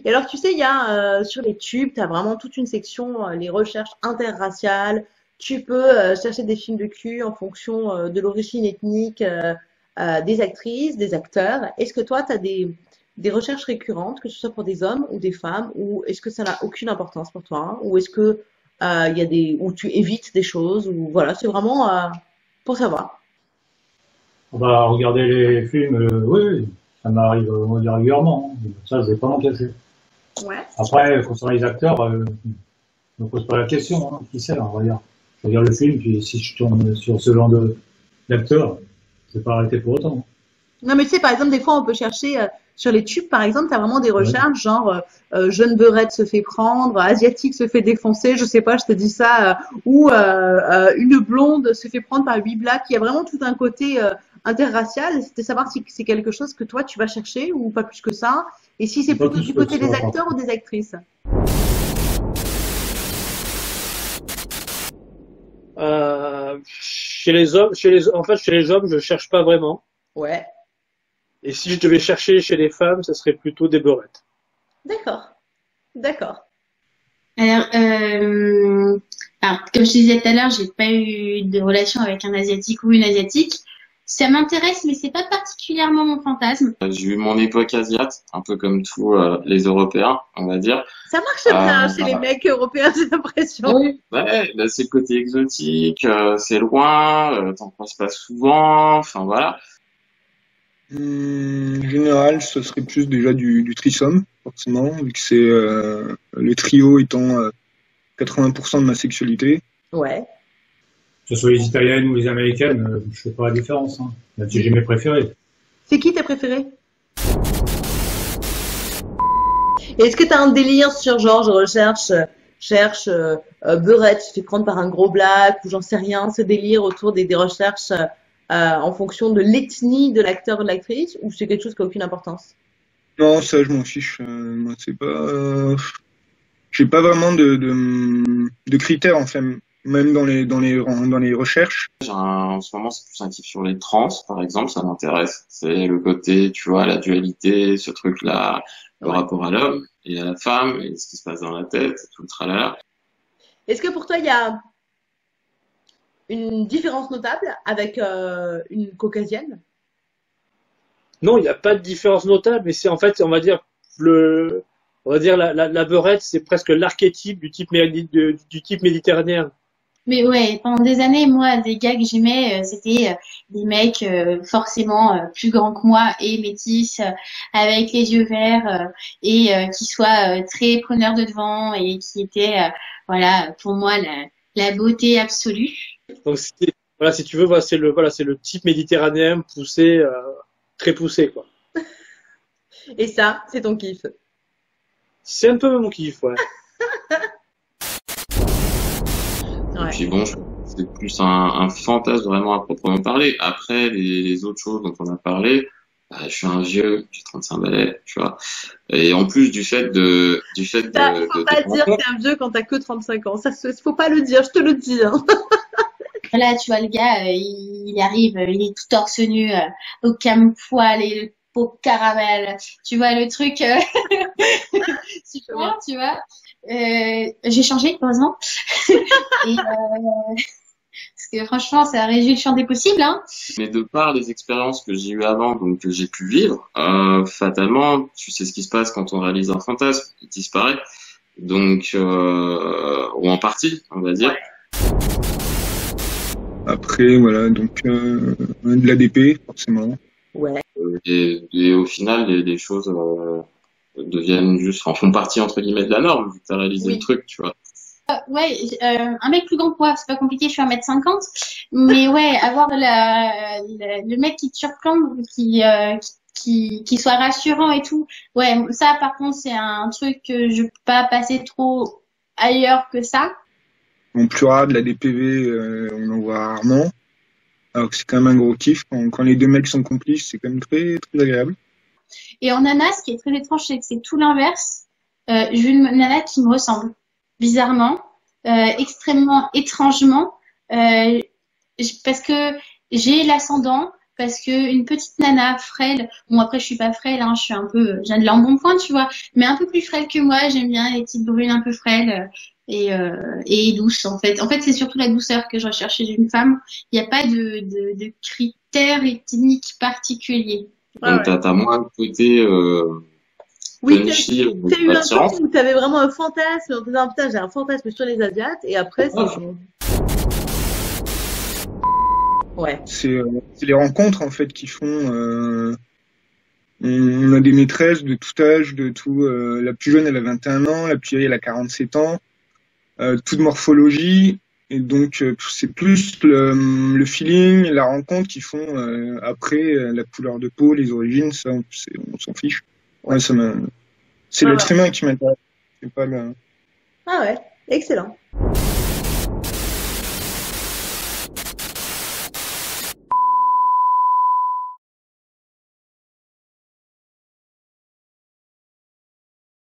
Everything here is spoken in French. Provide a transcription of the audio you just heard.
Et alors, tu sais, il y a sur les tubes, tu as vraiment toute une section, les recherches interraciales. Tu peux chercher des films de cul en fonction de l'origine ethnique des actrices, des acteurs. Est-ce que toi, tu as des recherches récurrentes, que ce soit pour des hommes ou des femmes, ou est-ce que ça n'a aucune importance pour toi, hein, ou est-ce que il y a où tu évites des choses, ou voilà, c'est vraiment pour savoir. On va regarder les films, oui, oui, ça m'arrive, on va dire régulièrement, hein. Ça, je vais pas m'en cacher. Ouais. Après, concernant les acteurs, je me pose pas la question, hein, qui sait, on va dire. Je regarde le film, puis si je tourne sur ce genre d'acteur, je vais pas arrêter pour autant. Non, mais tu sais, par exemple, des fois, on peut chercher sur les tubes, par exemple, tu as vraiment des Ouais. recherches, genre jeune beurette se fait prendre, asiatique se fait défoncer, je sais pas, je te dis ça, ou une blonde se fait prendre par huit blacks. Il y a vraiment tout un côté interracial. C'était savoir si c'est quelque chose que toi, tu vas chercher ou pas plus que ça. Et si c'est C'est pas plutôt plus du que côté ça, des par acteurs ou contre. des actrices. Chez les hommes, en fait, chez les hommes, je cherche pas vraiment. Ouais, Et si je devais chercher chez les femmes, ça serait plutôt des beurettes. d'accord, d'accord. Alors, comme je te disais tout à l'heure, j'ai pas eu de relation avec un asiatique ou une asiatique. Ça m'intéresse, mais c'est pas particulièrement mon fantasme. J'ai eu mon époque asiate, un peu comme tous les Européens, on va dire. Ça marche bien chez les mecs européens, j'ai l'impression. Oui, ouais, là, c'est le côté exotique, c'est loin, t'en croises pas souvent, enfin voilà. En général, ce serait plus déjà du threesome, forcément, vu que c'est le trio étant 80% de ma sexualité. Ouais. Que ce soit les italiennes ou les américaines, je fais pas la différence, hein. Même si j'ai mes préférés. C'est qui tes préférés? Et est-ce que tu as un délire sur genre, je cherche beurette se fait prendre par un gros black ou j'en sais rien, ce délire autour des recherches en fonction de l'ethnie de l'acteur ou de l'actrice ou c'est quelque chose qui a aucune importance? Non, ça, je m'en fiche. Moi, c'est pas. J'ai pas vraiment de critères, en fait, même dans les recherches. En ce moment, c'est plus un kiff sur les trans, par exemple, ça m'intéresse. C'est le côté, tu vois, la dualité, ce truc-là, le Ouais. rapport à l'homme et à la femme, et ce qui se passe dans la tête, tout le tralala. Est-ce que pour toi il y a une différence notable avec une caucasienne? Non, il n'y a pas de différence notable, mais c'est en fait, on va dire la beurette, c'est presque l'archétype du type méditerranéen. Mais ouais, pendant des années, moi, des gars que j'aimais, c'était des mecs forcément plus grands que moi et métis, avec les yeux verts et qui soient très preneurs de devant et qui étaient, voilà, pour moi, la beauté absolue. Donc, voilà, si tu veux, voilà, c'est le type méditerranéen poussé, très poussé, quoi. Et ça, c'est ton kiff. C'est un peu mon kiff, ouais. Et Ouais. puis bon, c'est plus un fantasme vraiment à proprement parler. Après, les autres choses dont on a parlé, bah, je suis un vieux, j'ai 35 balais, tu vois. Et en plus Ça, faut pas dire que t'es un vieux quand t'as que 35 ans. Ça, faut pas le dire, je te le dis, hein. Là, tu vois, le gars, il arrive, il est tout torse nu, aucun poil et le peau caramel. Tu vois, le truc, super, tu vois. J'ai changé, heureusement. Et, parce que franchement, ça réduit le champ des possibles, hein. Mais de par les expériences que j'ai eues avant, donc que j'ai pu vivre, fatalement, tu sais ce qui se passe quand on réalise un fantasme, il disparaît. Donc, ou en partie, on va dire. Après, voilà, donc de l'ADP, forcément. Ouais. Et au final, les choses deviennent juste, enfin, font partie entre guillemets de la norme, vu que t'as réalisé Oui. le truc, tu vois. Ouais, un mec plus grand que moi, c'est pas compliqué, je suis 1m50. Mais ouais, avoir le mec qui te surplombe, qui soit rassurant et tout. Ouais, ça, par contre, c'est un truc que je peux pas passer trop ailleurs que ça. En plus rare, de l'ADPV, on en voit rarement. Alors que c'est quand même un gros kiff. Quand les deux mecs sont complices, c'est quand même très, très agréable. Et en nana, ce qui est très étrange, c'est que c'est tout l'inverse. J'ai une nana qui me ressemble, bizarrement, extrêmement étrangement, parce que j'ai l'ascendant, parce que une petite nana frêle, bon après je suis pas frêle, hein, je suis un peu, j'ai de l'embonpoint, tu vois, mais un peu plus frêle que moi, j'aime bien les petites brunes un peu frêles et douces en fait. En fait, c'est surtout la douceur que je recherche chez une femme. Il n'y a pas de critères ethniques particuliers. Ouais, Donc, ouais. t'as moins le côté Oui, punchy t'as eu un attirant. truc où t'avais vraiment un fantasme, en te disant, putain, j'ai un fantasme sur les Asiates, et après, c'est bon. Ouais. C'est les rencontres en fait qui font. On a des maîtresses de tout âge, de tout. La plus jeune, elle a 21 ans, la plus vieille, elle a 47 ans. Toute morphologie. Et donc, c'est plus le feeling, la rencontre qui font après la couleur de peau, les origines, ça, on s'en fiche. Ouais, c'est Ouais, l'être ouais. humain qui m'intéresse. C'est pas le. Ah ouais, excellent.